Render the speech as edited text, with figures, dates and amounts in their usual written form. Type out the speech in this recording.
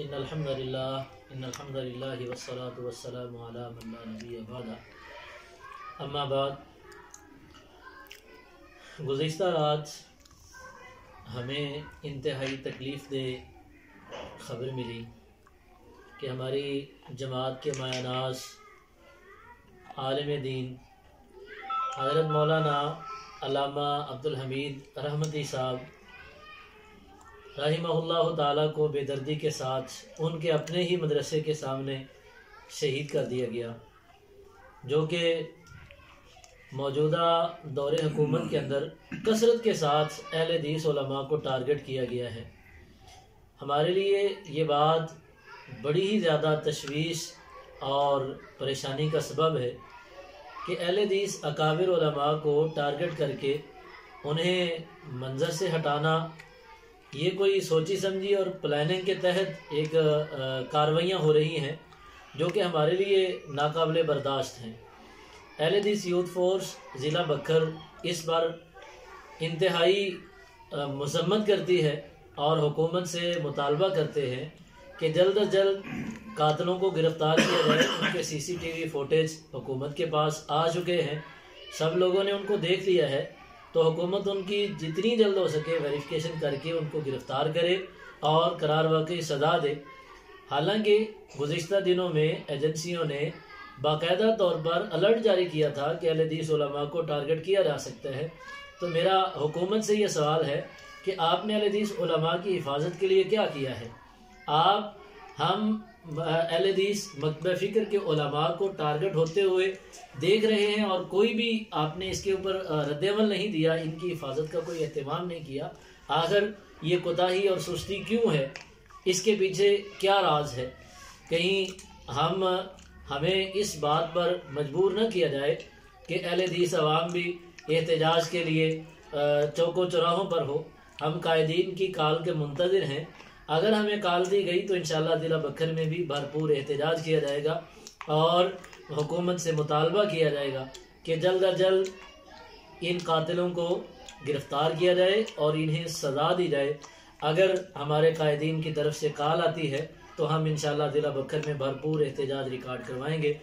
इन्नल हम्दुलिल्लाहि वस्सलातु वस्सलामु अला मन ला नबिय्य बअदा। अम्मा बाद, गुज़िश्ता रात हमें इंतहाई तकलीफ़ दे ख़बर मिली कि हमारी जमात के मायानाज़ आलिम दीन हज़रत मौलाना अल्लामा अब्दुल हमीद रहमती साहब रहिमहुल्लाह ताला को बेदर्दी के साथ उनके अपने ही मदरसे के सामने शहीद कर दिया गया, जो कि मौजूदा दौरे हुकूमत के अंदर कसरत के साथ अहले हदीस उलमा को टारगेट किया गया है। हमारे लिए ये बात बड़ी ही ज़्यादा तशवीश और परेशानी का सबब है कि अहले हदीस अकाबिर उलमा को टारगेट करके उन्हें मंजर से हटाना, ये कोई सोची समझी और प्लानिंग के तहत एक कार्रवाइयाँ हो रही हैं जो कि हमारे लिए नाकाबिले बर्दाश्त हैं। अहले हदीस यूथ फोर्स ज़िला बक्खर इस बार इंतहाई मज़म्मत करती है और हुकूमत से मुतालबा करते हैं कि जल्द अज जल्द कातिलों को गिरफ़्तार किया जाए। उनके CCTV फुटेज हुकूमत के पास आ चुके हैं, सब लोगों ने उनको देख लिया है, तो हुकूमत उनकी जितनी जल्द हो सके वेरिफिकेशन करके उनको गिरफ़्तार करे और करार वाकई सज़ा दे। हालांकि गुज़िश्ता दिनों में एजेंसियों ने बाकायदा तौर पर अलर्ट जारी किया था कि अहले हदीस उलमा को टारगेट किया जा सकता है। तो मेरा हुकूमत से ये सवाल है कि आपने अहले हदीस उलमा की हिफाजत के लिए क्या किया है? हम अहले हदीस मकतब फ़िक्र के उलमा को टारगेट होते हुए देख रहे हैं और कोई भी आपने इसके ऊपर रद्द-ए-अमल नहीं दिया, इनकी हिफाजत का कोई एहतमाम नहीं किया। आखिर ये कोताही और सुस्ती क्यों है? इसके पीछे क्या राज है? कहीं हमें इस बात पर मजबूर न किया जाए कि अहले हदीस अवाम भी एहतजाज के लिए चौकों चौराहों पर हो। हम कायदीन की काल के मुंतज़िर हैं। अगर हमें काल दी गई तो इंशाअल्लाह ज़िला बक्खर में भी भरपूर एहतजाज किया जाएगा और हुकूमत से मुतालबा किया जाएगा कि जल्द अज जल्द इन कातिलों को गिरफ़्तार किया जाए और इन्हें सज़ा दी जाए। अगर हमारे कायदीन की तरफ से काल आती है तो हम इंशाअल्लाह ज़िला बक्खर में भरपूर एहतजाज रिकॉर्ड करवाएंगे।